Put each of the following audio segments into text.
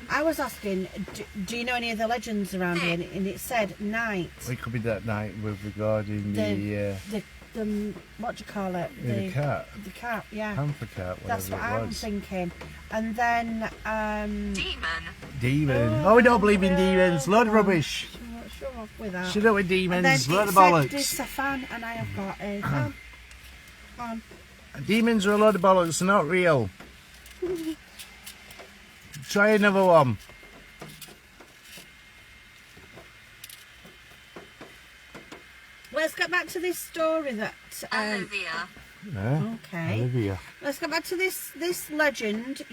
I was asking, do you know any of the legends around here? And it said night. It could be that night with regarding the what do you call it? the cat. The cat, yeah. Panther cat, whatever That's what it I'm was. thinking. And then Demon. Oh, we don't believe in demons. Load of rubbish. Shut up with that. Shut up with demons. Load of said bollocks. it's a fan, and I have got a fan. Demons are a load of bollocks. They're not real. Try another one. Let's get back to this story that. Olivia. Yeah. Okay. Olivia. Let's go back to this legend.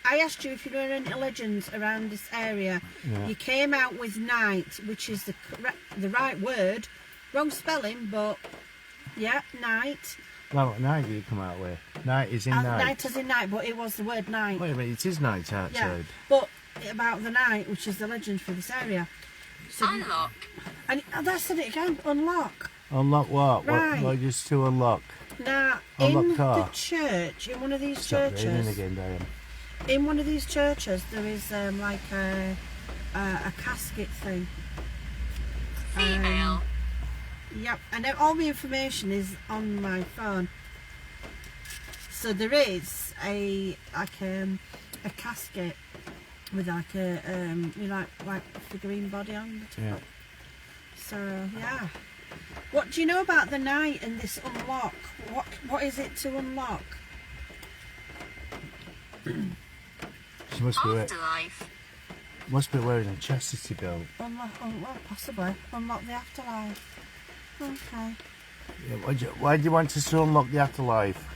I asked you if you know any legends around this area. Yeah. You came out with night, which is the right word. Wrong spelling, but yeah, night. Well, what night did you come out with? Night is in night. Night as in night, but it was the word night. Wait a minute, it is night outside. Yeah, but about the night, which is the legend for this area. So, Unlock. and I said it again. Unlock. Unlock what? Right. What just to unlock? Now, Unlock in car. the church, in one of these Stop churches, raining again, Diane. in one of these churches, there is like a casket thing. Female. Yep, and all the information is on my phone. So there is a casket with like a like a figurine body on the top. Yeah. So yeah. What do you know about the night and this unlock? What is it to unlock? She must be wearing a chastity belt. Unlock, possibly. Unlock the afterlife. Okay. Yeah, why do you want us to unlock the afterlife?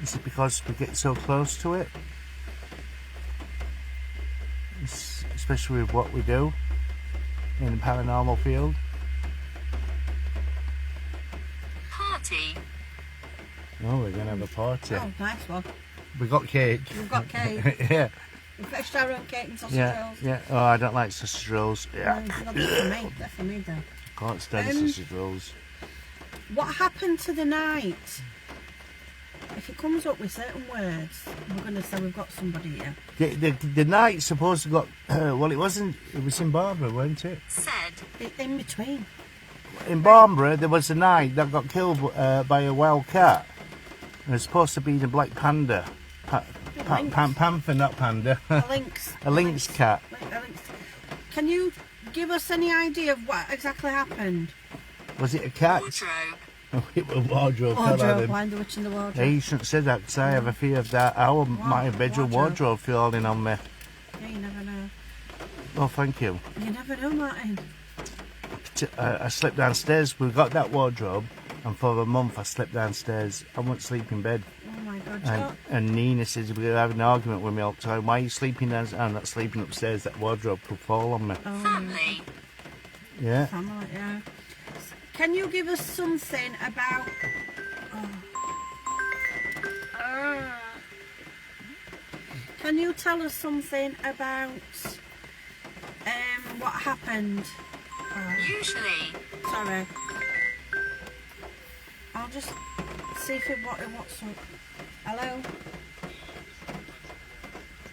Is it because we get so close to it? Especially with what we do in the paranormal field. Party. Oh, we're going to have a party. Oh, nice one. We got cake. We've got cake. Yeah. We fetched our own cake and sausage rolls. Yeah. Oh, I don't like sausage rolls. Yeah. No, they're for me though. Can't stand sausage rolls. What happened to the night? If it comes up with certain words, we're going to say we've got somebody here. The night's supposed to got. Well, it wasn't. It was in Barbara, wasn't it? Said. In between. In Barbara, there was a knight that got killed by a wild cat. And it's supposed to be the black panda. Panther, not panda. A lynx. A lynx cat. A lynx. Can you give us any idea of what exactly happened? Was it a cat? Wardrobe. It was wardrobe. Fell out Wardrobe, of blind the witch in the wardrobe. Hey, you shouldn't have said that because I have a fear of that. My bedroom wardrobe falling on me. Yeah, you never know. Oh, thank you. You never know, Martin. I slept downstairs. We got that wardrobe, and for a month I slept downstairs. I wouldn't sleep in bed. Oh my God. And Nina says we were having an argument with me all the time. Why are you sleeping downstairs? I'm not sleeping upstairs. That wardrobe could fall on me. Oh, Family. Yeah. family, yeah. Can you give us something about... Can you tell us something about what happened? Usually. Sorry. I'll just see if it what's up. Hello?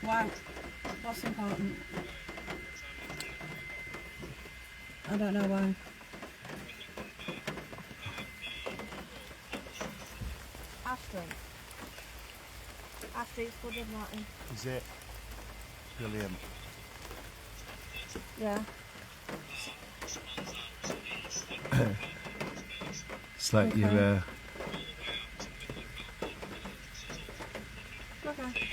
Wow. What's important? I don't know why. After it's good, Martin. Is it? Brilliant. Yeah. It's like Okay. you're. Okay.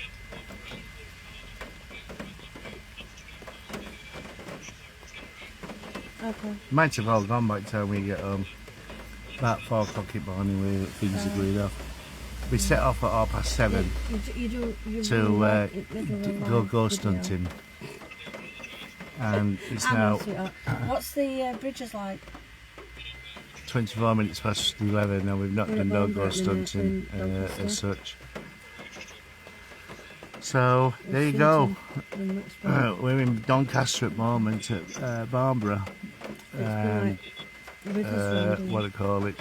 Okay. Might have all gone by the time we get home. About 4 o'clock in the morning, we things agreed off. We set off at 7:30 to go ghost hunting. And it's now What's the bridges like? 24 minutes past 11 and we've not done no ghost hunting as such. So there you go. We're in Doncaster at the moment at Barbara. And what I call it,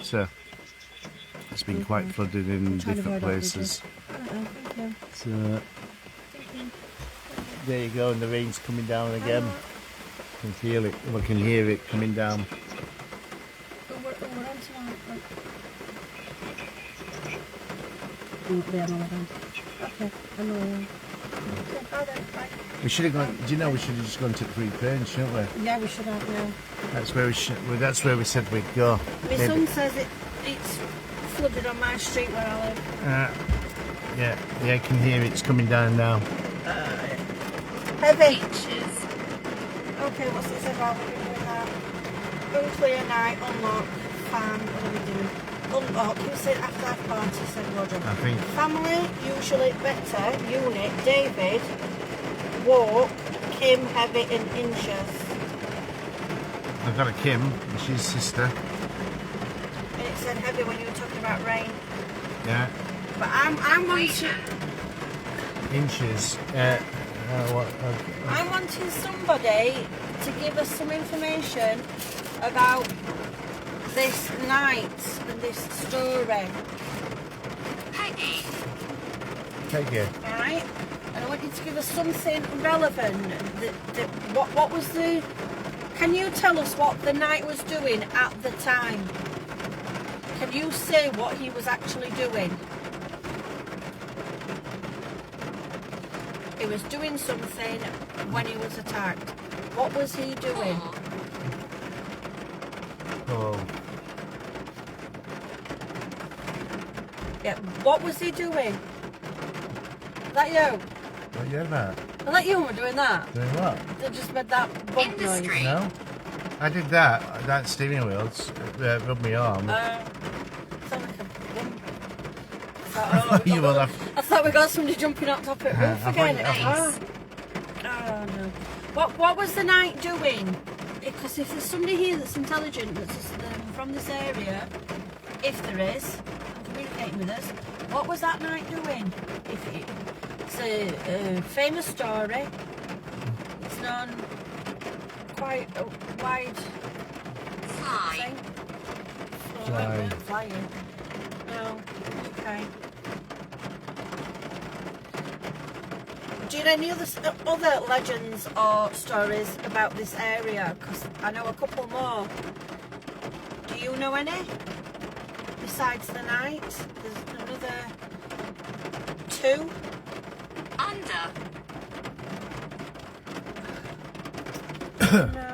it's been quite flooded in different places. So There you go, and the rain's coming down again. I can feel it. I can hear it coming down. We're on tonight. Okay, I know. Okay, bye then. Bye. We should have gone. Do you know we should have just gone to Three Cranes, shouldn't we? Yeah, we should have now. That's where we should. Well, that's where we said we'd go. My son says it's flooded on my street where I live. Yeah, I can hear it. It's coming down now. Heavy. Beaches. Okay, what's it about? We're doing that. Unclear night, unlock, fan. What are we doing? Unlock. You said after that party, said Roger. I think. Family, usually better. Unit, David. Walk, Kim, heavy in inches. I've got a Kim. She's sister. And it said heavy when you were talking about rain. Yeah. But I'm wanting. Inches. I'm wanting somebody to give us some information about this night and this story. Peggy. Take it. Right? And I want you to give us something relevant. What was the... Can you tell us what the knight was doing at the time? Can you say what he was actually doing? He was doing something when he was attacked. What was he doing? Oh. Yeah, what was he doing? Is that you? What you that? I thought you were doing that. Doing what? They just made that bump noise. Industry. No. I did that. That steering wheel rubbed my arm. Sound like a bump. You will have. I thought we got somebody jumping up top of the roof I again. thought Oh no. What was the knight doing? Because if there's somebody here that's intelligent, that's from this area, if there is, and communicating with us, what was that knight doing? It's a famous story. It's known quite a wide Fly. thing. Fly. Flying. No. Okay. Do you know any other legends or stories about this area? Because I know a couple more. Do you know any? Besides the night? There's another 2. Under. No.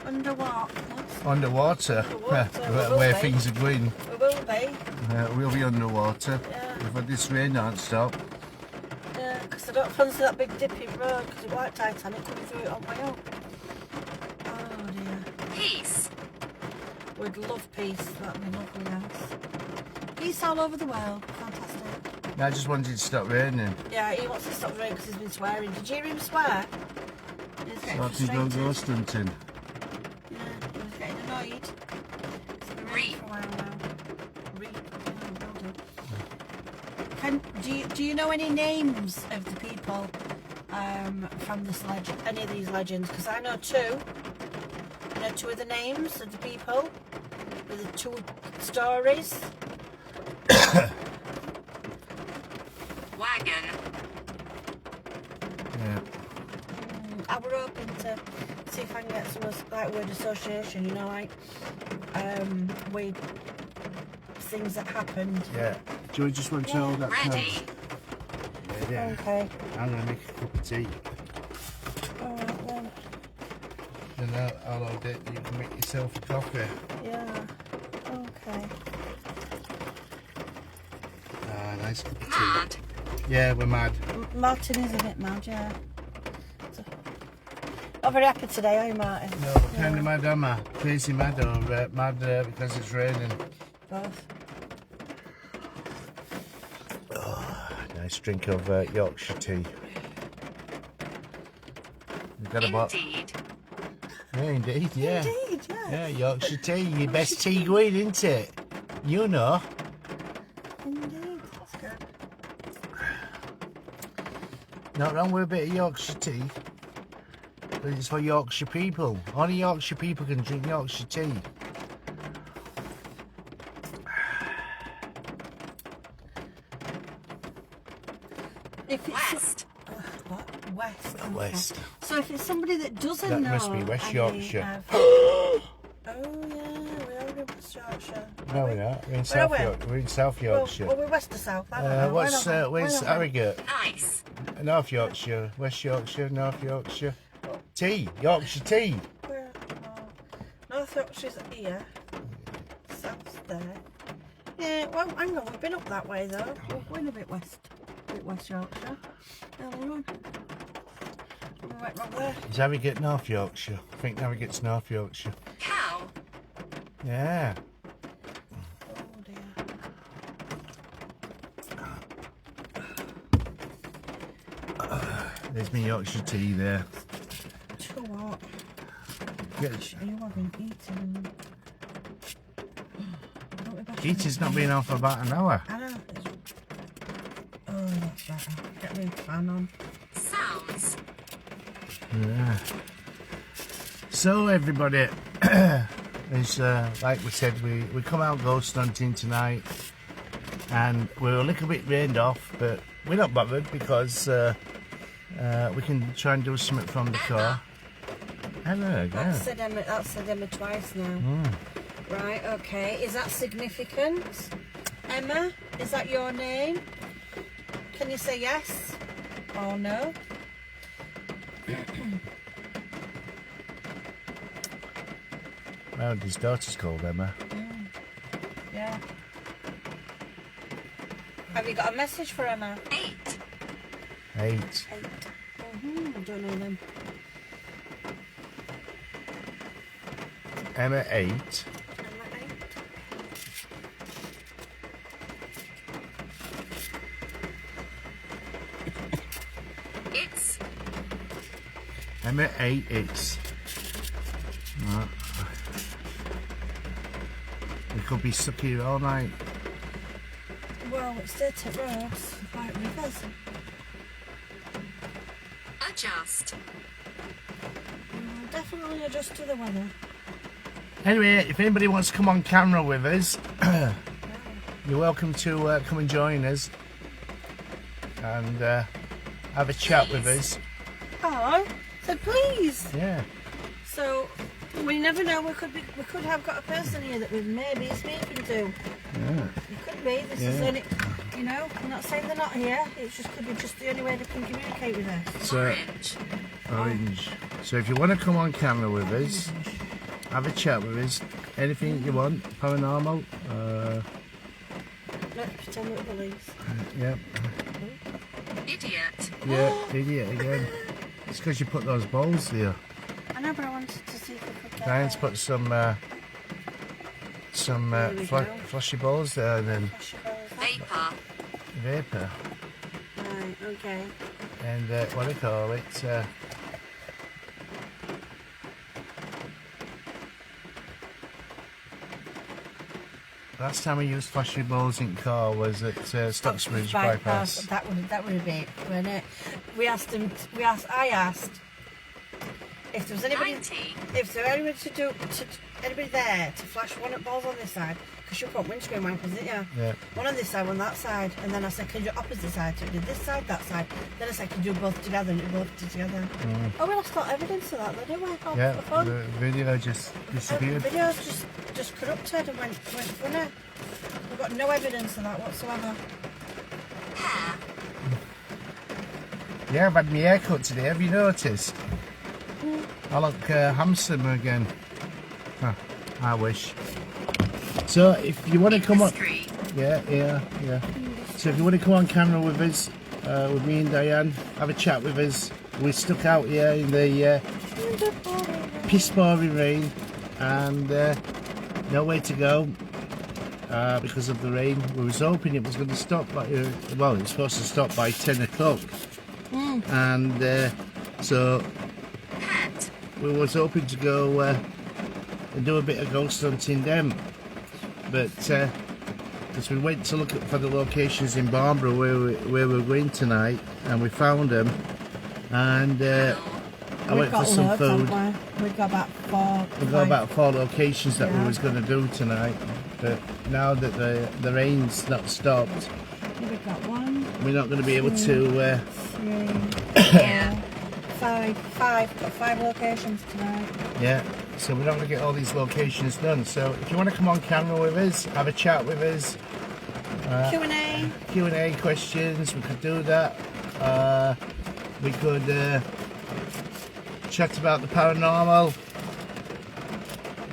Under what? Underwater. Underwater. Where things are going. We will be. We'll be underwater. Yeah. If this rain don't stop. Yeah, because I don't fancy that big dipping road because it's like Titanic coming through it on my own. Oh dear. Peace. We'd love peace. That'd be lovely, yes. Peace all over the world. Fantastic. I just wanted it to stop raining. Yeah, he wants to stop raining because he's been swearing. Did you hear him swear? He's getting So I can go frustrated. ghost hunting. Yeah, he was getting annoyed. It's been raining for a while now. Reap. Yeah, well done. Do you know any names of the people from this legend? Any of these legends? Because I know 2. I know 2 of the names of the people with the 2 stories. Wagon. Yeah. I were hoping to see if I can get some like word association, you know, like with things that happened. Yeah. Do you just want to hold that Ready. couch? Yeah. Okay. I'm going to make a cup of tea. Alright then. And I'll hold it. You can make yourself a coffee. Yeah. Okay. Ah, nice cup of tea. Mad. Yeah, we're mad. Martin is a bit mad, yeah. Not very happy today, are you, Martin? No, we're kind of mad, am I? Crazy mad or mad because it's raining. Both. Oh, nice drink of Yorkshire tea. We've got a bottle. Indeed. Yeah, indeed, yeah. Indeed, yeah. Yeah, Yorkshire tea, your best tea going, isn't it? You know. Indeed, that's good. Not wrong with a bit of Yorkshire tea. But it's for Yorkshire people. Only Yorkshire people can drink Yorkshire tea. If it's West. what? West. So if it's somebody that doesn't That know, must be West any Yorkshire. of- oh yeah, we are in West Yorkshire. No, we're not. We're in Where South are we? Yorkshire. We're in South Yorkshire. Well, we're west to south. I don't know. Where's Harrogate? Nice. North Yorkshire, West Yorkshire, North Yorkshire. Tea, Yorkshire tea. Where, North Yorkshire's here. South's there. Yeah, well, hang on, we've been up that way though. We're in a bit West Yorkshire. Earlier on. We went wrong there. Is Harrogate North Yorkshire? I think Harrogate's North Yorkshire. Cow. Yeah. Oh dear. There's my Yorkshire tea there. So what? Yeah, Are you having eaten? Eating's not been on for about an hour. I know. Oh, that's better. Get me a fan on. Sounds. Yeah. So everybody, it's like we said, we come out ghost hunting tonight, and we're a little bit rained off, but we're not bothered because we can try and do something from the car. Hello again. That's said Emma twice now. Right, okay. Is that significant? Emma, is that your name? Can you say yes or no? Well, his daughter's called Emma. Yeah. Have you got a message for Emma? 8. 8. 8. I don't know them. Emma 8. Emma 8. It's. Emma 8. It's. Right. We could be stuck here all night. Well, it's dirty roads, like rivers. Adjust. Definitely adjust to the weather. Anyway, if anybody wants to come on camera with us, you're welcome to come and join us and have a chat with us. Oh, so please. Yeah. So we never know. We could have got a person here that we may be speaking to. Yeah. It could be. This is only, you know. I'm not saying they're not here. It just could be just the only way they can communicate with us. So, Orange. orange. So if you want to come on camera with us, have a chat with us. Anything you want, paranormal. Let's pretend we're police. Yep. Idiot. Yeah, idiot again. It's because you put those balls there. I know, but I wanted to see if we could get. Diane's put some There we go. flashy balls there and then Vapor. vapor. Right. Okay. And what do you call it? Last time we used flashy balls in car was at Stocksbridge bypass. That would have been, wasn't it? I asked if there was anybody, 90. if there was anybody there to flash one of balls on this side, because you put windscreen wipers, didn't you? Yeah. One on this side, one that side, and then I said, can you do opposite side? So it did this side, that side. Then I said, can you do both together? And it both did together. Oh, we lost all evidence of that, though, didn't we? Oh, Yeah, for fun. the video just The disappeared. video's just corrupted and went funny. We've got no evidence of that whatsoever. Hair. Yeah, I've had my hair cut today, have you noticed? I look handsome again. Huh, I wish. So if you want to come on... Industry. Yeah. So if you want to come on camera with us, with me and Diane, have a chat with us. We're stuck out here in the piss pouring rain and nowhere to go because of the rain. We was hoping it was going to stop, but well, it was supposed to stop by 10 o'clock. And so Hat. we was hoping to go and do a bit of ghost hunting then, but as we went to look for the locations in Barbara where we're going tonight, and we found them, and I went for some food. We've got about 4. We've got about 4 locations that we Yeah. was going to do tonight, but now that the rain's not stopped, We've got 1, we're not going to be able to 3, Yeah. got 5 locations tonight. Yeah, so we're not going to get all these locations done. So if you want to come on camera with us, have a chat with us. Q&A questions, we could do that. We could chat about the paranormal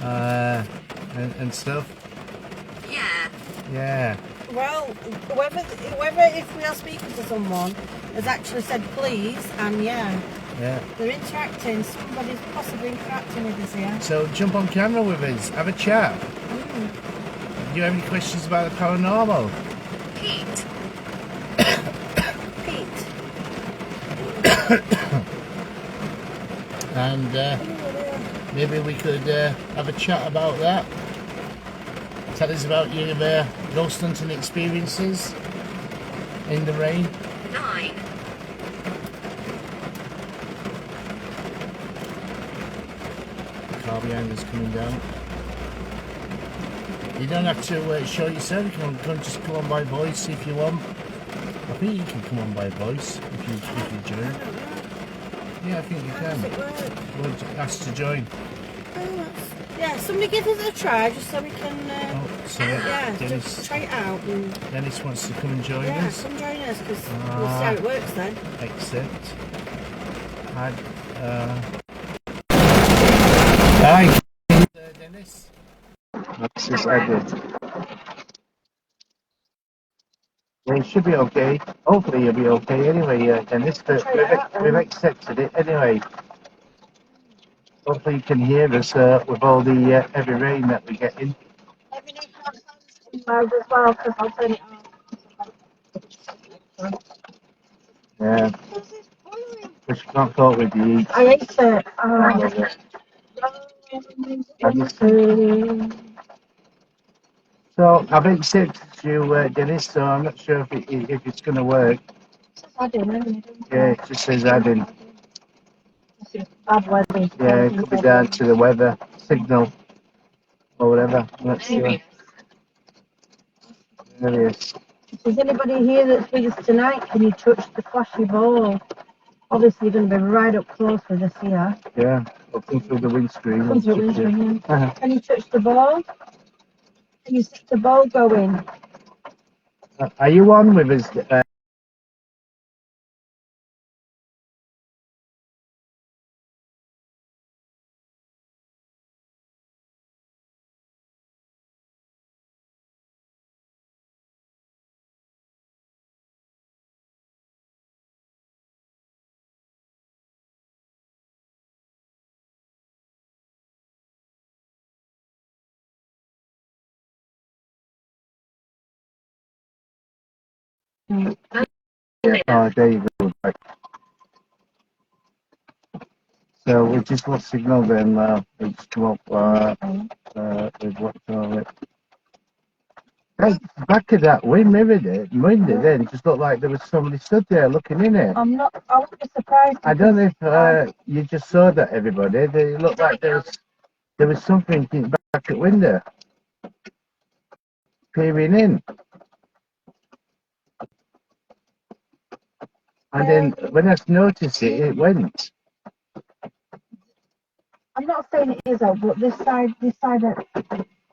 and stuff. Yeah. Well, whoever, if we are speaking to someone, has actually said please, and yeah, they're interacting. Somebody's possibly interacting with us here. So jump on camera with us, have a chat. Do you have any questions about the paranormal? Pete. And maybe we could have a chat about that. Tell us about your ghost hunting experiences in the rain. 9. The car behind us coming down. You don't have to show yourself, you can just come on by voice if you want. I think you can come on by voice if you join. Yeah, I think you can. We'll ask to join. Yeah, somebody give us a try just so we can Dennis, just try it out. And, Dennis wants to come and join us. Yeah, come join us because we'll see how it works then. Except hi Dennis. This is Edward. Yeah, it should be okay. Hopefully you'll be okay anyway, Dennis, but we've accepted it anyway. Hopefully you can hear us with all the heavy rain that we're getting. Let me know if I as well, because I'll turn it off. Yeah. But you can't cope with the heat. I ate it. So I've accepted you, Dennis, so I'm not sure if it's going to work. Yeah, it just says adding. Bad weather. Yeah, it could be down to the weather signal or whatever. I'm not sure. There it is. If there's anybody here that's with us tonight, can you touch the flashy ball? Obviously, you're going to be right up close with us here. Yeah, I'll come through the windscreen. Come through the windscreen, yeah. Can you touch the ball? Can you see the ball going? Are you on with us? Yeah, oh, there you go. Right. So we just lost signal then. It's come up with what call it. Hey, back of that window then just looked like there was somebody stood there looking in it. I wouldn't be surprised. I don't know if you just saw that, everybody. It looked like there was something back at the window peering in. And then when I noticed it, it went. I'm not saying it is out, but this side of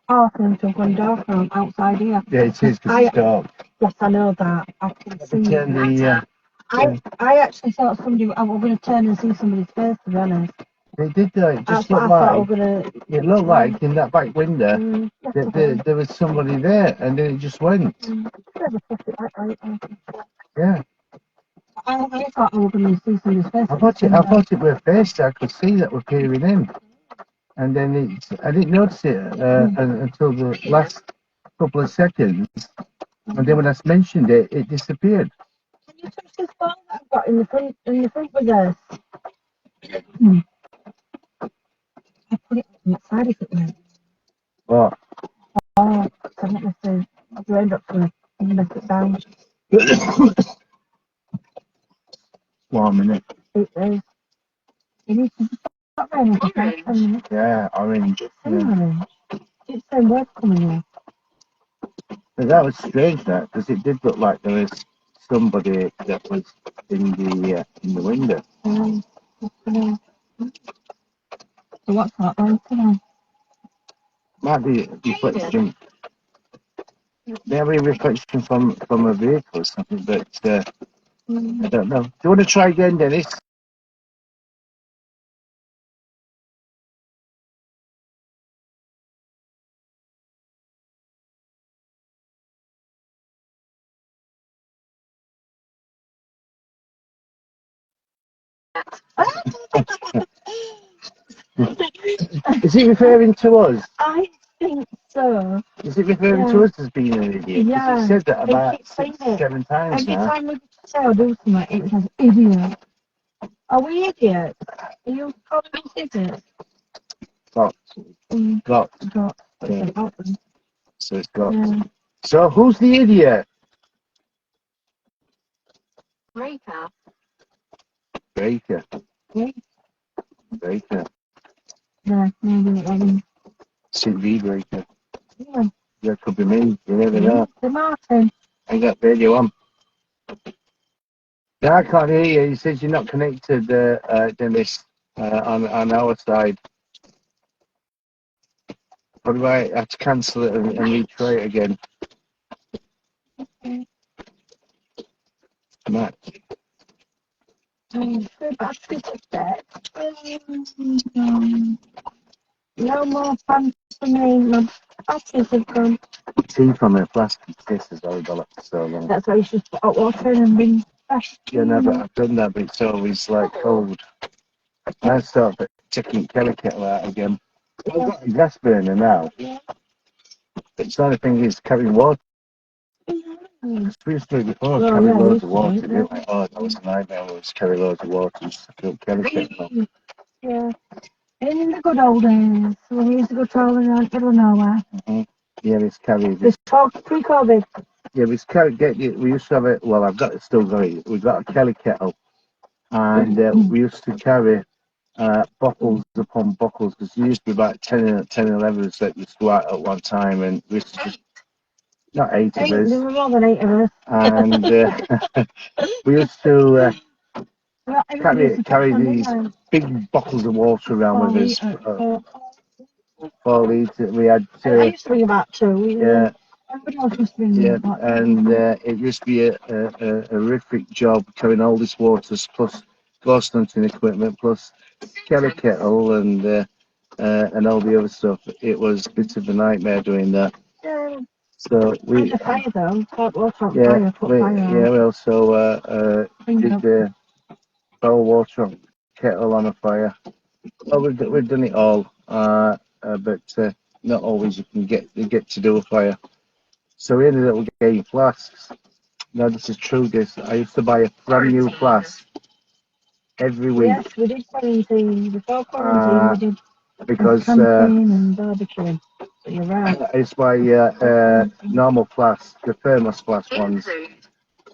Arthur gone dark now outside here. Yeah, it is because it's dark. Yes, I know that. I can see. Turn the, I actually thought I was going to turn and see somebody's face, to be honest. It did though. It just looked like it looked like in that back window that there was somebody there, and then it just went. Yeah. I thought I was going to see somebody's face. I thought it were a face. I could see that were peering in, and then I didn't notice it until the last couple of seconds, and then when I mentioned it, it disappeared. Can you touch this ball that I've got in the front with us? I put it on that side if it went. What? Oh, I don't know if the raindrops going to mess it down. One minute. It is. You need to stop raining for 10 minutes. Yeah, orange. Yeah. It's saying words coming in. But that was strange, that, because it did look like there was somebody that was in the window. So what's that like today? Might be reflection. Maybe a reflection from a vehicle or something, but I don't know. Do you want to try again, Dennis? Is it referring to us? I think so. Is it referring to us as being an idiot? Because it said that about 7 times Every now. time we say or do something, it says idiot. Are we idiots? Are you calling us idiots? Got. Got. Yeah. Yeah. So it's got. Yeah. So who's the idiot? Breaker. Breaker. Breaker. Yeah, maybe. CV breaker. Yeah. That could be me. You never know. The Martin. I got radio on. No, I can't hear you. He says you're not connected, Dennis, on our side. Probably might have to cancel it and retry it again. Matt. No more fun for me. My batteries have gone. Tea from a plastic case is horrible after so long. That's why you should put hot water in and bring fresh. Yeah, no, but I've done that, but it's always like cold. I start checking Kelly kettle out again. I've got a gas burner now. But the only thing is carrying water. We used to do it before, carry loads of water. Like, oh, that was a nightmare. We used to carry loads of water and fill Kelly kettle. Yeah. In the good old days, when we used to go travelling around middle of nowhere. Yeah, it's carried. This pre-COVID. Yeah, we used to have it. Well, I've got it still going. We've got a Kelly kettle, and we used to carry bottles upon bottles because there used to be about 10 and 11 of us that used to go out at one time, and we used to just not 8 of us. There were more than 8 of us. And we used to carry these big bottles of water around with us. 4 litres. We had. I used to bring about 2. Yeah. Everybody else used to bring about 2. And it used to be a horrific job carrying all this water plus ghost hunting equipment plus Kelly kettle and all the other stuff. It was a bit of a nightmare doing that. Yeah. So we. Had a fire though. Hot water on Yeah, fire. Put fire on. we also did boil water on kettle on a fire. Well, we've done it all, but not always you can get to do a fire. So we ended up getting flasks. Now this is true. I used to buy a brand new flask every week. Yes, we did quarantine. Before quarantine, we did because camping and barbecuing. So you're right. It's my normal flask, the thermos flask ones,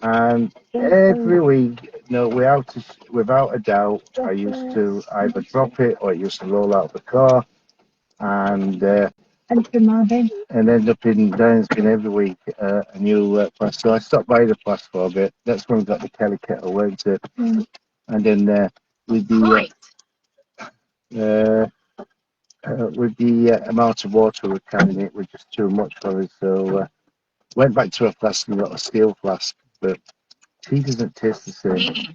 and every week, without a doubt, I used to either drop it or it used to roll out of the car, and end up in Downsbin every week, a new flask. So I stopped by the flask for a bit. That's when we got the Kelly kettle, weren't it? And then with the amount of water we're carrying, it was just too much for us. So went back to a flask and got a steel flask, but tea doesn't taste the same.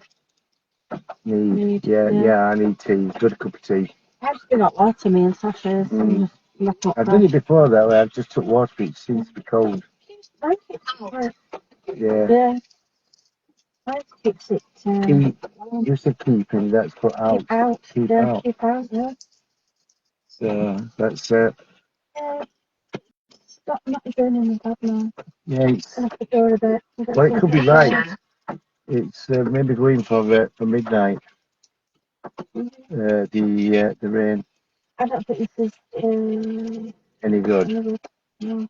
Yeah, I need tea. Good cup of tea. I've just been hot water, me and Sasha. I've done it before though. I've just took water, but it seems to be cold. Yeah. I fix it. You said keep, and that's put out. Keep out. Keep out, yeah. So that's it. Stop not going in the tub now. Yeah, it's. The door a bit. Well, it could be right. It's maybe going for midnight. The rain. I don't think this is Any good? No.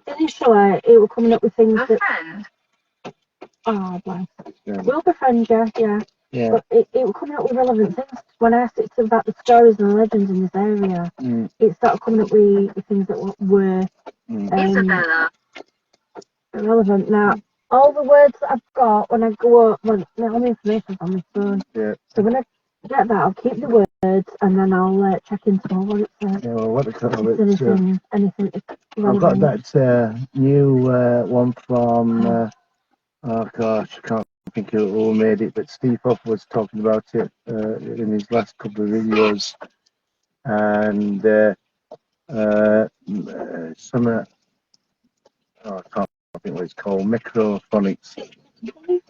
Initially, it was coming up with things that. Oh, bless. We'll be friends, yeah. But it was coming up with relevant things. When I asked it about the stories and the legends in this area, it started coming up with things that were relevant. Now, all the words that I've got when I go up, all the information's on my phone. Yeah. So when I Get that. I'll keep the words, and then I'll check in tomorrow what it says. Yeah, well, what they call If it. anything I've got relevant. that new one from, oh gosh, I can't think who made it, but Steve Huff was talking about it in his last couple of videos. And some, oh, I can't think what it's called, microphonics.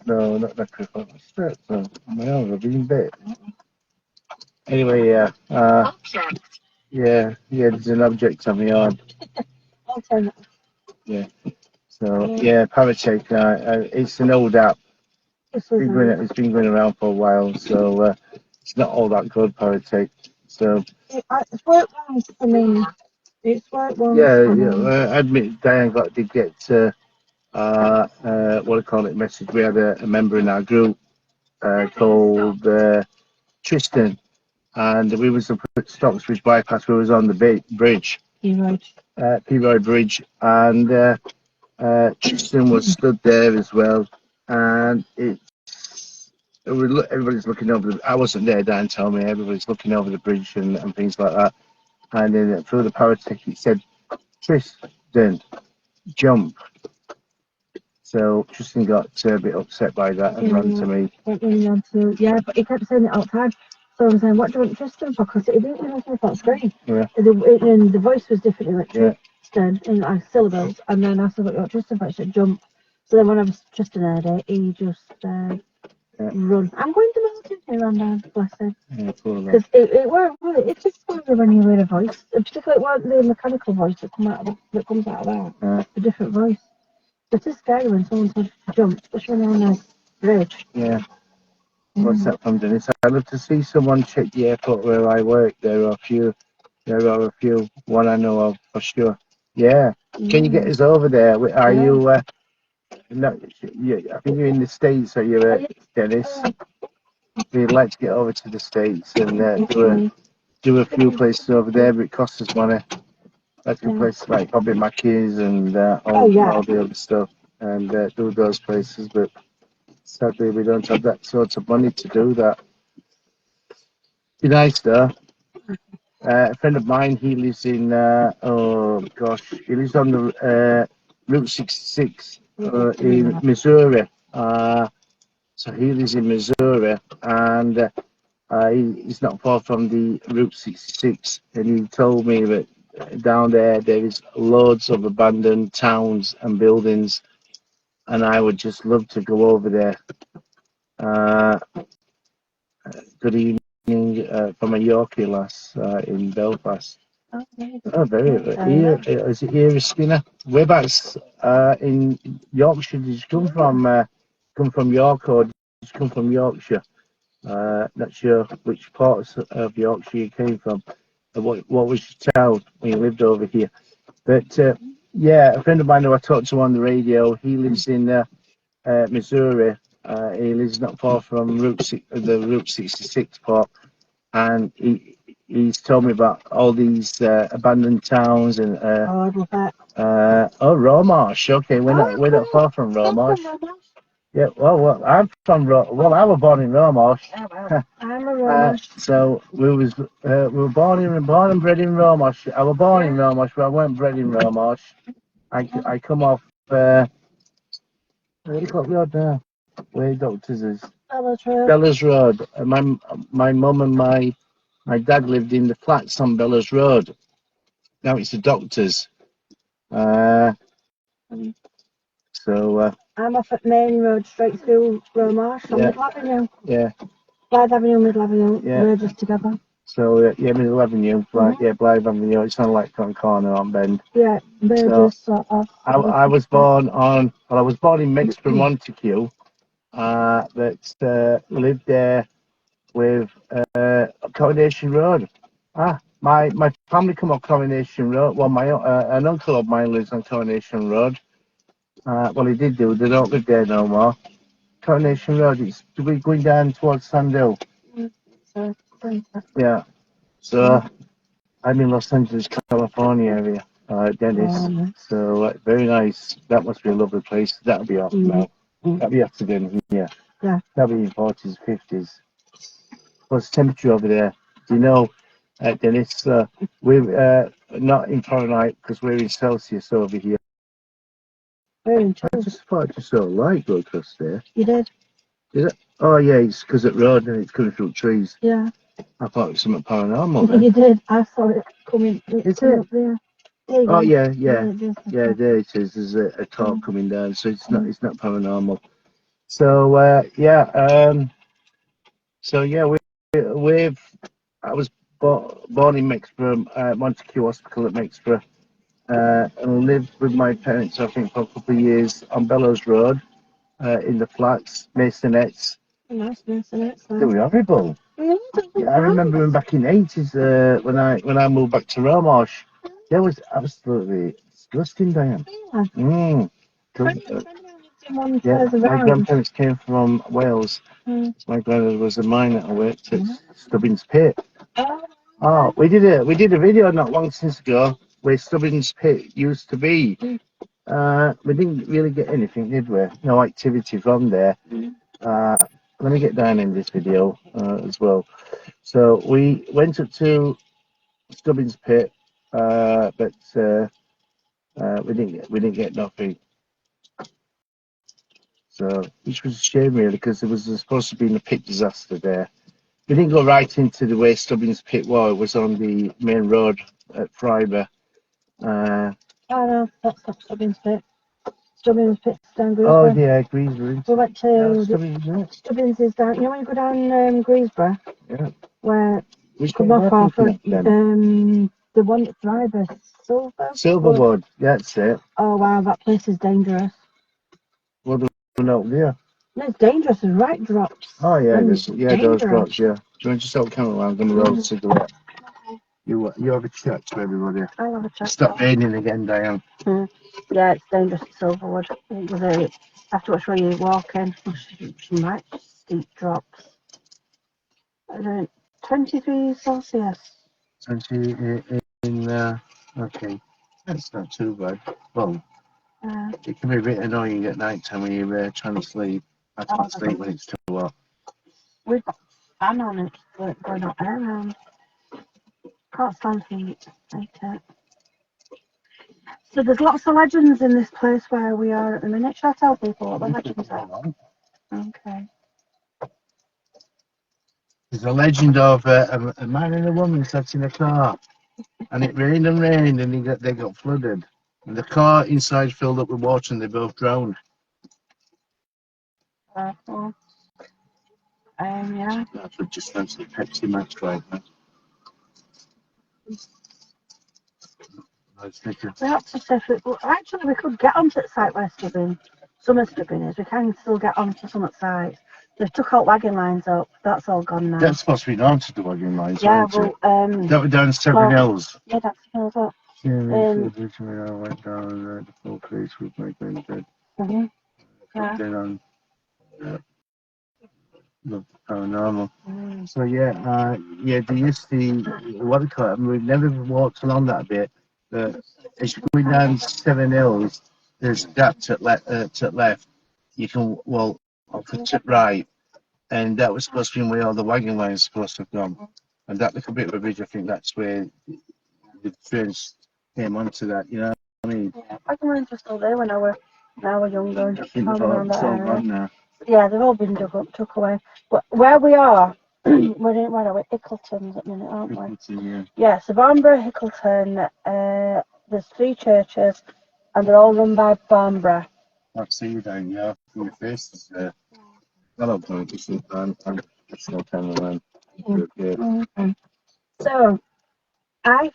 No, not microphonics. So, my own, I've been bit. Anyway, yeah. Yeah, there's an object on my arm. Yeah. So, yeah, Paratech, it's an old app. It's been going around for a while, so it's not all that good, Paratech. So, It's worked once for me. It's worked once. yeah, I admit Diane did get what do you call it, message. We had a member in our group called Tristan, and we was up at Stocksbridge bypass. We was on the bridge, P-Roy Bridge, and Tristan was stood there as well, and everybody's looking over I wasn't there, Dan told me, everybody's looking over the bridge and things like that, and then through the power tick it said, Tristan, jump. So Tristan got a bit upset by that and ran to me. Yeah, but he kept saying it outside. So I'm saying, what do you want Tristan for? Because it didn't even that screen. Yeah. And the voice was different, like Tristan, in like syllables. And then I said, what do you want Tristan for? He said, jump. So then when I was Tristan heard it, he just run. I'm going to mountain here and down, bless him. Because it just sounds when you hear a voice. Particularly it weren't the mechanical voice that comes out of that. A different voice. It is scary when someone says jump, especially when they're on a bridge. Yeah. What's that from Dennis? I'd love to see someone check the airport where I work. There are a few. One I know of for sure. Yeah. Can you get us over there? Are you? No. I think you're in the States. Are you, Dennis? We'd like to get over to the States and do a few places over there, but it costs us money. Like a place like Bobby Mackey's and all the other stuff, and do those places, but sadly we don't have that sort of money to do that. Be nice though. A friend of mine, he lives in he lives on the Route 66 in Missouri. So he lives in Missouri, and he's not far from the Route 66, and he told me that down there is loads of abandoned towns and buildings, and I would just love to go over there. Good evening from a Yorkshire lass in Belfast. Oh, very. Is it Iris Skinner? Whereabouts in Yorkshire did you come from? Come from York, or did you come from Yorkshire? Not sure which parts of Yorkshire you came from. What was your town when you lived over here? But yeah, a friend of mine who I talked to on the radio, he lives in Missouri. He lives not far from the Route 66 part, and he's told me about all these abandoned towns and Romarsh. Okay, we're not far from Romarsh. Yeah, well, I'm from I was born in Romarsh. I'm a Romarsh. So we were born and bred in Romarsh. I was born in Romarsh, but I weren't bred in Romarsh. I come off where do you call the road now? Where Doctors is. Bella's Road. My mum and my dad lived in the flats on Bella's Road. Now it's the Doctors. So I'm off at Main Road, straight through Romarsh on Middle Avenue. Yeah. Blythe Avenue, Middle Avenue, merges together. So Middle Avenue, Blythe Avenue. It's not like on corner on Bend. Yeah, merges sort of. I was born in Mexborough, Montague. That lived there with Coronation Road. My family come up Coronation Road. Well, an uncle of mine lives on Coronation Road. Well, he did do. They don't live there no more. Coronation Road. It's going down towards Sandhill. Yeah. So I'm in Los Angeles, California area, Dennis. So very nice. That must be a lovely place. That'll be off now. That'll be after then here. Yeah. That'll be in 40s, 50s. what's the temperature over there? Do you know, Dennis? We're not in Fahrenheit because we're in Celsius over here. I just thought I just saw a light go across there. You did? Is it? Oh yeah, it's because it's road and it's coming through trees. Yeah. I thought it was something paranormal then. You did. I saw it coming. It's up there. There you go. Yeah. Yeah, There it is. There's a car coming down, so it's not paranormal. So I was born in Mexborough, Montague Hospital at Mexborough, and lived with my parents, I think, for a couple of years on Bellows Road, in the flats, masonettes. Nice masonettes. They were horrible. Yeah, I remember them back in the 80s when I moved back to Romosh. They was absolutely disgusting, Diane. Yeah. Yeah, my grandparents came from Wales. My granddad was a miner. I worked at Stubbins Pit. Oh, we did a video not long since ago where Stubbins Pit used to be. We didn't really get anything, did we? No activity from there. Let me get down in this video as well. So we went up to Stubbins Pit, but we didn't get nothing. So, which was a shame really, because there was supposed to be a pit disaster there. We didn't go right into the way Stubbins Pit was. It was on the main road at Freiber. Oh no, that's not Stubbins Pit. Stubbins Pit's down Greensborough. Oh yeah, Greensborough. We went to Stubbins is down. You know when you go down Greensborough? Yeah. Where which come off half of the one at Freiber, Silverwood. That's it. Oh wow, that place is dangerous. What do we know? Yeah. No, it's dangerous. There's right drops. Oh yeah, those dangerous. drops. Yeah. Do you want to just help camera around? I'm going to roll a cigarette. You have a chat to everybody. I'll have a chat. Stop raining again, Diane. Yeah, it's dangerous at Silverwood. It was after which way you walk in, some right steep drops. 23 Celsius. 20 in okay. That's not too bad. Well, it can be a bit annoying at night time when you're trying to sleep. I can't sleep when it's too hot. We've got a fan on it, but we're not around. Can't stand heat. Hate it. So there's lots of legends in this place where we are at the minute. Shall I tell people what the legends are? Okay. There's a legend of a man and a woman sat in a car, and it rained and rained, and they got flooded. And the car inside filled up with water, and they both drowned. Yeah. That's what just fancy Pepsi Max right now. We have to say, actually, we could get onto the site where Summer Stubbin is. We can still get onto some at site. They've took out wagon lines up. That's all gone now. That's supposed to be down to the wagon lines. Yeah, well, that was down Seven Hills. Yeah, that's Hills up. Yeah, originally I went down the full place with my granddad. Then on the paranormal. So yeah, they used to what do you call it? We've never walked along that bit. As you're going down Seven Hills, there's a gap to left. You can off to right, and that was supposed to be where all the wagon lines supposed to have gone. And that little bit of a bridge, I think that's where the trains came onto that. You know what I mean? Yeah, wagon lines were still there when I was younger. And just around that area. Gone now. Yeah, they've all been dug up, took away. But where we are, we're in Hickleton at the minute, aren't we? Hickleton, yeah. So Barnborough, Hickleton, there's 3 churches, and they're all run by Barnborough. I see you down here. Your face is there. Hello, point. I'm still turning around. So, I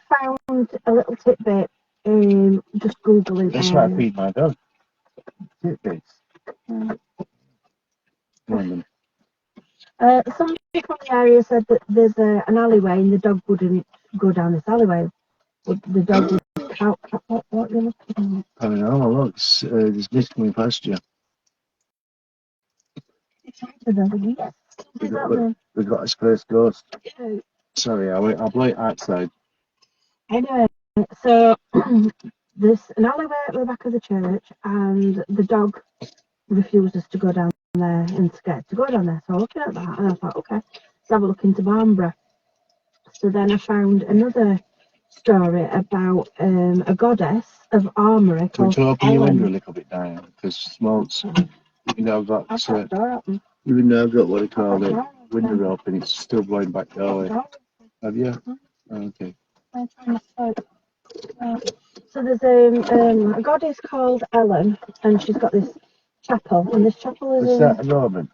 found a little tidbit just Googling. That's why I feed my dog. Tidbits. Some people in the area said that there's an alleyway and the dog wouldn't go down this alleyway. The dog would what you're looking at? Paranormal, look, there's this coming past you. We've got his first ghost. Sorry, I'll blow it outside. Anyway, so there's an alleyway at the back of the church, and the dog refuses to go down there and scared to go down there. So I'm looking at that, and I thought, okay, have a look into Barbara. So then I found another story about a goddess of armoury Can we called open your window a Ellen. little bit, Diane? Because smokes. Even though I've got, I've got the door open. even though I've got what I call I've it, got the door window open, it's still blowing back that way. Have you? Okay. So there's a goddess called Ellen, and she's got this chapel, and this chapel is Is that a Roman?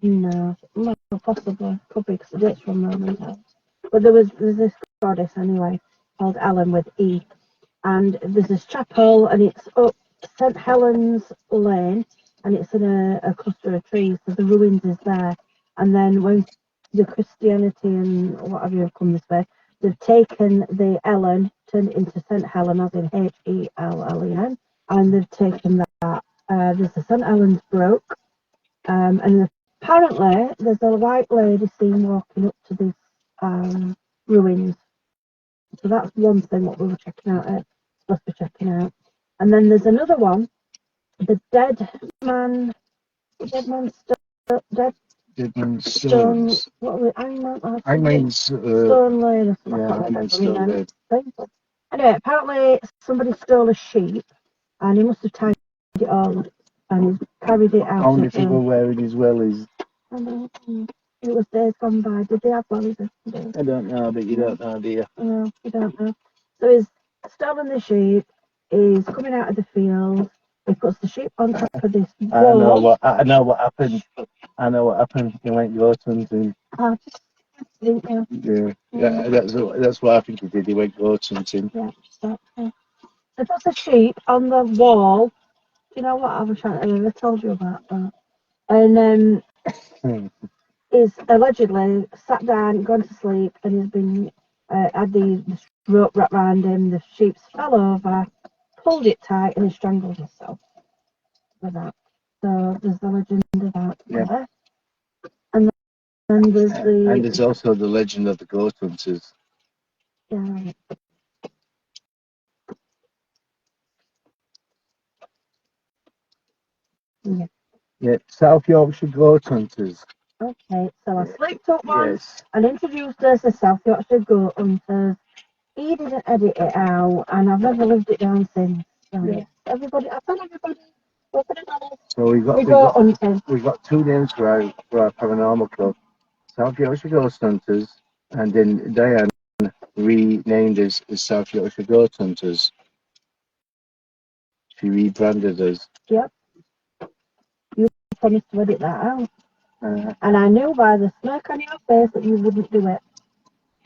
no, well, possibly could be because the date's from Roman times. But there's this goddess anyway called Ellen with E, and there's this chapel, and it's up St Helens Lane, and it's in a cluster of trees. So the ruins is there, and then when the Christianity and what have you have come this way, they've taken the Ellen, turned it into St Helen, as in Hellen, and they've taken that. There's a St Helens Brook, and apparently there's a white lady seen walking up to these ruins. So that's one thing what we were checking out, supposed to be checking out. And then there's another one, the dead man stone, what was it? Stone Lane or something. Stone Lane. Anyway, apparently somebody stole a sheep and he must have tied it all up and he's carried it out. How many people wearing his wellies? It was days gone by. Did they have wellies? I don't know, but you don't know, do you? No, you don't know. So he's stolen the sheep, he's coming out of the field, he puts the sheep on top of this wall. I know what happened. He went goat hunting. Oh, didn't you? Yeah, that's what I think he did. He went goat hunting. Yeah, so he puts the sheep on the wall. Do you know what I was trying to I told you about that? And he's allegedly sat down, gone to sleep, and he's been had the rope wrapped around him. The sheep fell over, pulled it tight, and he strangled himself with that. So there's the legend of that. Yeah. And then there's also the legend of the goat hunters. Yeah. Yeah, South Yorkshire goat hunters. Okay, so I slipped up once and introduced us as South Yorkshire goat hunters. He didn't edit it out, and I've never lived it down since. So yeah. Everybody, I tell everybody, open it on. So we got two names for our paranormal club: South Yorkshire Ghost Hunters, and then Diane renamed us as South Yorkshire Ghost Hunters. She rebranded us. Yep. You promised to edit that out. And I knew by the smirk on your face that you wouldn't do it.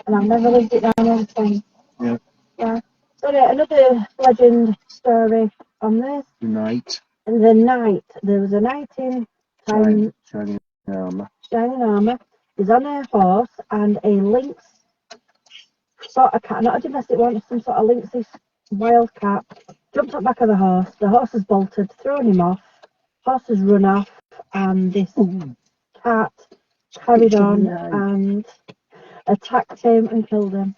And I've never lived it down ever since. Yeah. Yeah. So another legend story on this. The night. There was a knight in Shining armour. He's on a horse and a lynx sort of cat, not a domestic one, some sort of lynxy wild cat, jumped up back of the horse. The horse has bolted, thrown him off. Horse has run off, and this cat carried on and attacked him and killed him.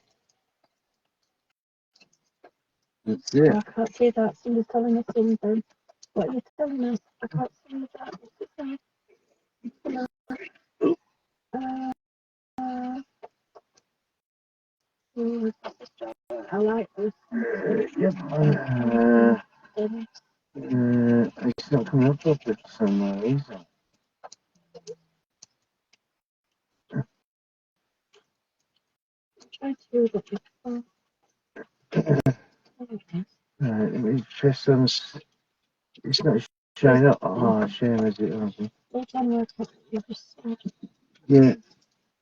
That's it. I can't see that. Somebody's telling me something. What are you telling us? I can't see that. I like this. Yep. It's not coming up with it for some reason. Try to read it. It's just it's not showing up. Oh, shame is it? Yeah.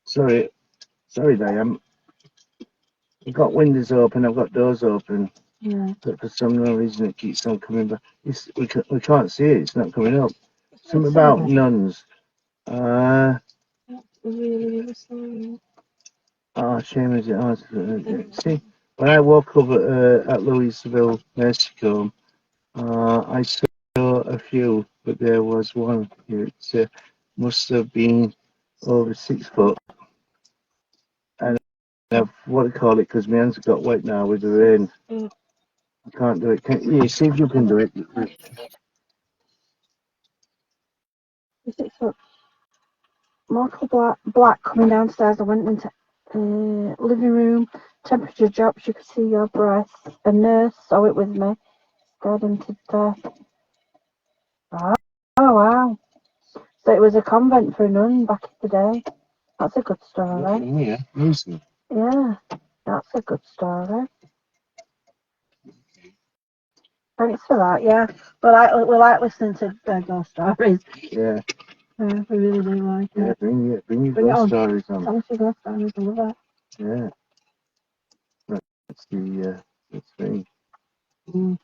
Sorry, Diane. I've got windows open, I've got doors open. Yeah. But for some reason it keeps on coming back. We can't see it, it's not coming up. Something about nuns. Really sorry. Oh, shame is it? See, when I woke up at Louisville Nursing Home, I saw a few, but there was one. It must have been over 6 foot. And what do you call it? Because my hands have got wet now with the rain. I can't do it. You see if you can do it. 6 foot. Michael Black coming downstairs. I went into living room. Temperature drops. You could see your breath. A nurse saw it with me. Scared him to death. Oh wow! So it was a convent for a nun back in the day. That's a good story. Yeah, recent. Yeah, that's a good story. Thanks for that. Yeah, we like listening to ghost stories. Yeah. Yeah, we really do like Yeah, it. bring your Bring it ghost on. stories on. Tell us your ghost stories. I love it. Yeah. That's the thing. Mm.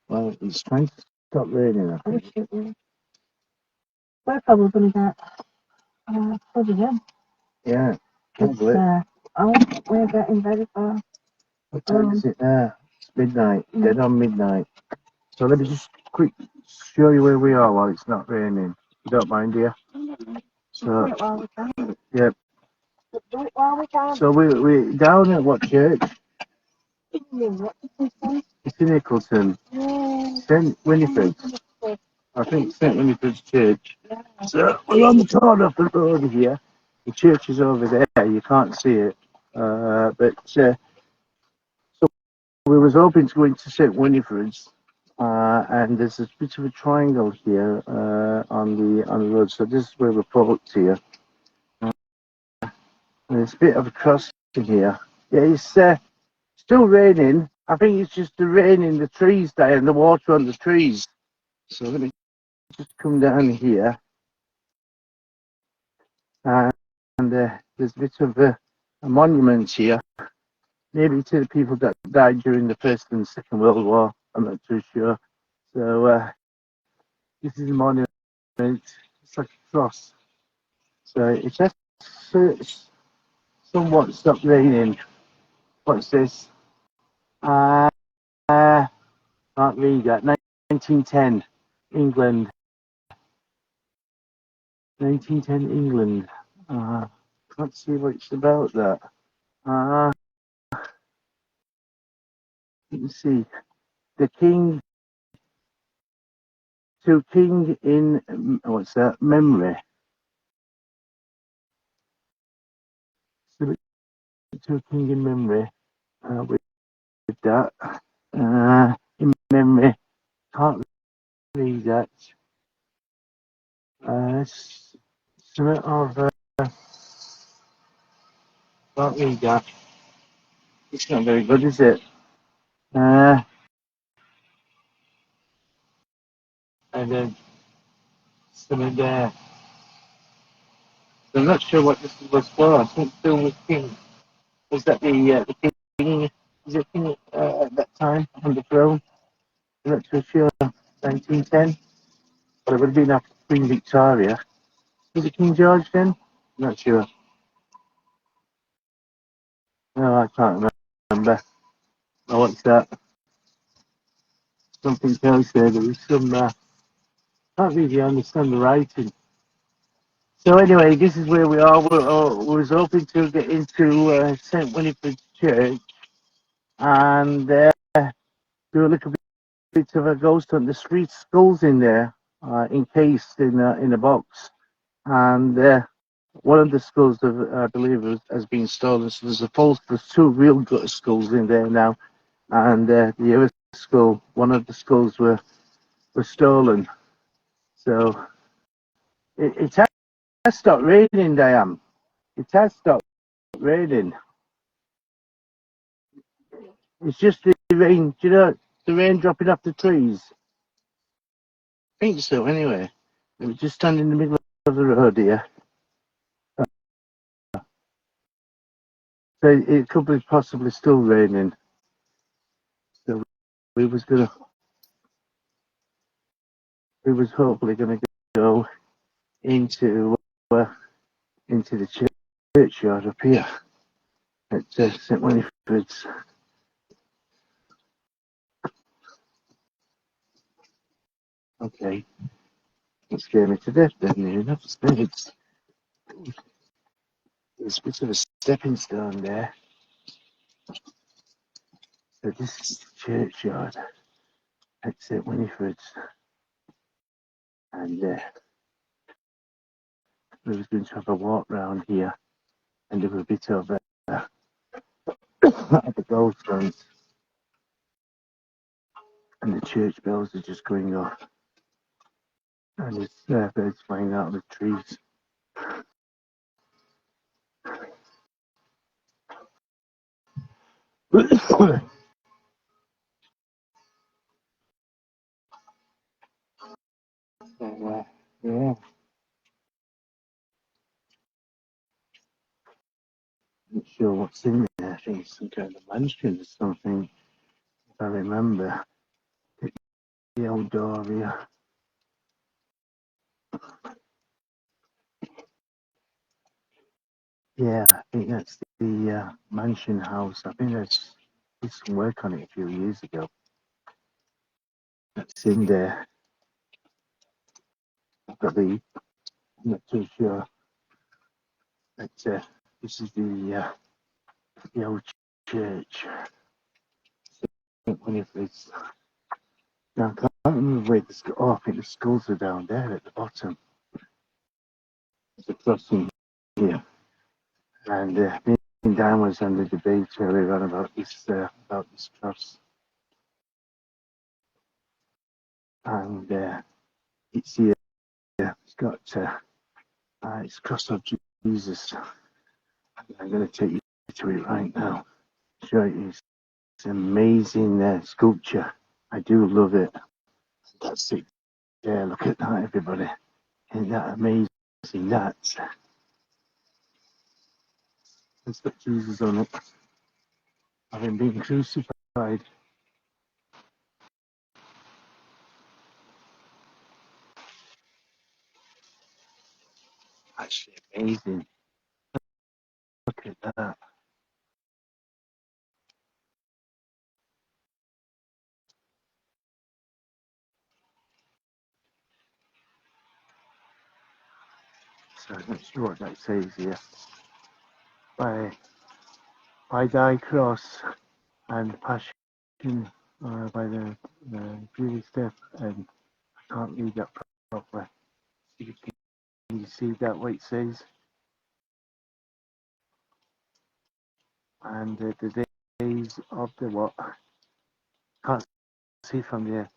Well, it's trying to stop raining, I I wish think. it was. We're probably going to get flooded in. Yeah. It's, we're getting very far. What time is it now? It's midnight. Dead on midnight. So let me just quick show you where we are while it's not raining. You don't mind, dear? So, Do it while we can. yeah. Do it while we can. So we're down at what church? What did we say? It's in Hickleton. St. Winifred's. I think St. Winifred's Church. So we're on the corner of the road here. The church is over there. You can't see it. So we was hoping to go into St. Winifred's. And there's a bit of a triangle here on the road. So this is where we're parked here. And there's a bit of a crossing here. Yeah, it's still raining. I think it's just the rain in the trees there and the water on the trees. So let me just come down here. And there's a bit of a monument here. Maybe to the people that died during the First and Second World War. I'm not too sure. So this is a monument. It's like a cross. So it has somewhat stopped raining. What's this? Can't read that. 1910, England. 1910, England. Can't see what it's about that. You can see the king to king in what's that? Memory. So to a king in memory. With that. In memory. Can't read that. Some of can't read that. It's not very good, is it? And then something there. So I'm not sure what this was for. I think still with king. Was that the king? Is it king at that time on the throne? I'm not too sure. 1910. But it would have been after Queen Victoria. Was it King George then? Not sure. No, I can't remember. Oh, what's that? Something else there. There was some. Can't really understand the writing. So anyway, this is where we are. We was hoping to get into St. Winifred's Church and do a little bit of a ghost hunt. There's 3 skulls in there, encased in a box, and one of the skulls, I believe, has been stolen. So there's 2 real skulls in there now, and the other skull, one of the skulls were stolen. So it has stopped raining, Diane. It has stopped raining. It's just the rain, do you know, the rain dropping off the trees. I think so, anyway. We just stand in the middle of the road here. So it could be possibly still raining. So we was hopefully gonna go into the churchyard up here at St. Winifred's. Okay, that scared me to death then, near enough. There's a bit of a stepping stone there. So this is the churchyard at St. Winifred's. And we was going to have a walk round here, and there was a bit of at the gold front, and the church bells are just going off, and it's birds flying out of the trees. Yeah, not sure what's in there. I think it's some kind of mansion or something, if I remember. The old door here. Yeah, I think that's the mansion house. I think that's did some work on it a few years ago. That's in there, I believe. I'm not too sure. But this is the old church. St. Wilfrid's. Now, I can't remember where the skull. Oh, I think the skulls are down there at the bottom. There's a cross in here, and me and Dan was on the debate earlier on about this cross, and it's here. It's got it's cross of Jesus. I'm going to take you to it right now. Show you. It's amazing sculpture. I do love it. That's it. Yeah, look at that, everybody. Isn't that amazing? That's it's got Jesus on it, having been crucified. Actually amazing. Look at that. So I'm not sure what that says here. By thy cross and passion, by the Jewish death, and I can't read that properly. Can you see that what it says? And the days of the what? Can't see from there.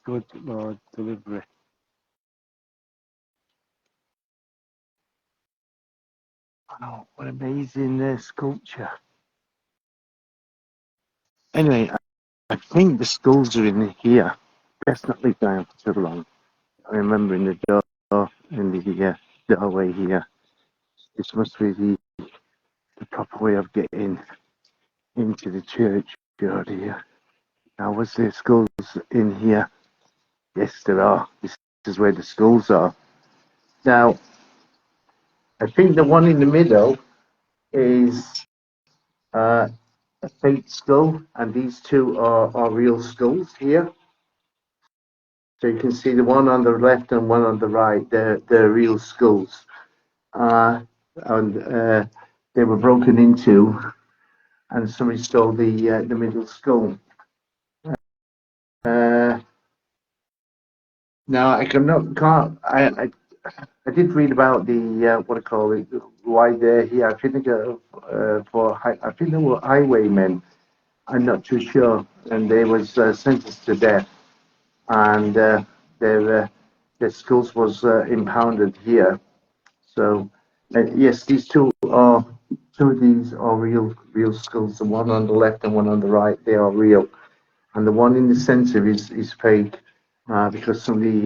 Good Lord delivery. Oh, what amazing sculpture. Anyway, I think the skulls are in here. Definitely down for too long. I remember in the door, in the doorway here. This must be the proper way of getting into the church here. Now, was there skulls in here? Yes, there are. This is where the skulls are. Now, I think the one in the middle is a fake skull, and these two are real skulls here. So you can see the one on the left and one on the right. They're real skulls, and they were broken into, and somebody stole the middle skull. Now I can't. I did read about the what I call it, why they're here. I think I think they were highwaymen. I'm not too sure, and they was sentenced to death, and their skulls was impounded here. So yes, two of these are real skulls. The one on the left and one on the right, they are real, and the one in the centre is fake because somebody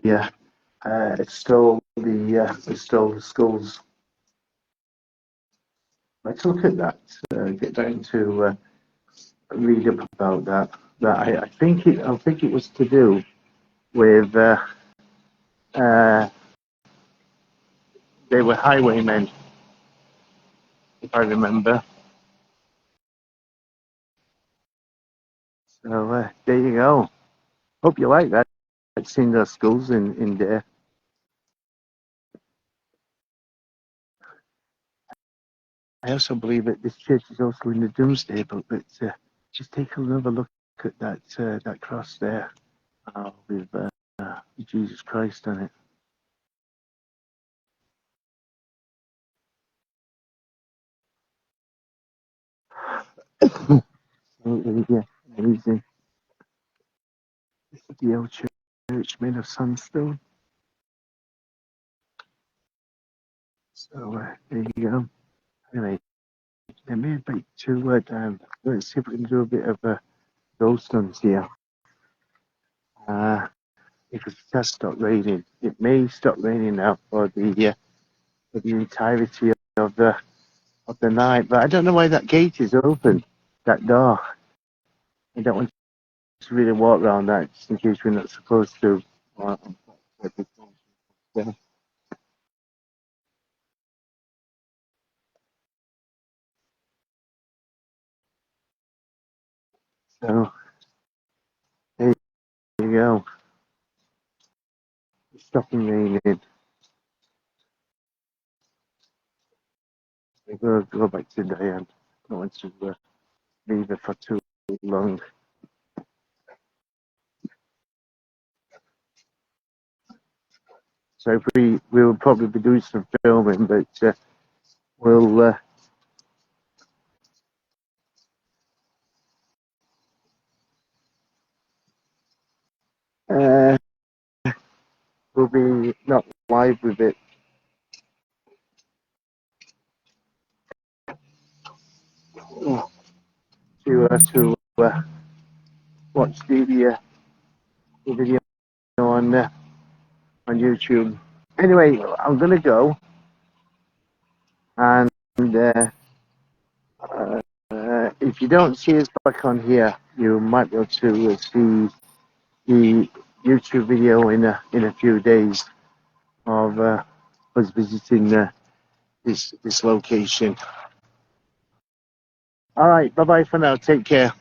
stole the skulls. Let's look at that. Get down to read up about that. But I think it was to do with they were highwaymen, if I remember. So there you go. Hope you like that. I've seen those skulls in there. I also believe that this church is also in the Doomsday Book, but just take another look at that cross there with Jesus Christ on it. Absolutely, yeah, amazing. This is the old church made of sandstone. So there you go. Anyway, let me back to down. Let's see if we can do a bit of ghost hunts here. Because it has stopped raining. It may stop raining now for the entirety of the night. But I don't know why that gate is open. That door. I don't want to really walk around that just in case we're not supposed to. So there you go. It's stopping raining. We'll go back to Diane. I don't want to leave her for too long. So if we will probably be doing some filming, but we'll we'll be not live with it. To watch the video on YouTube. Anyway, I'm gonna go, and if you don't see us back on here, you might be able to see the YouTube video in a few days of us visiting this location. All right, bye bye for now. Take care.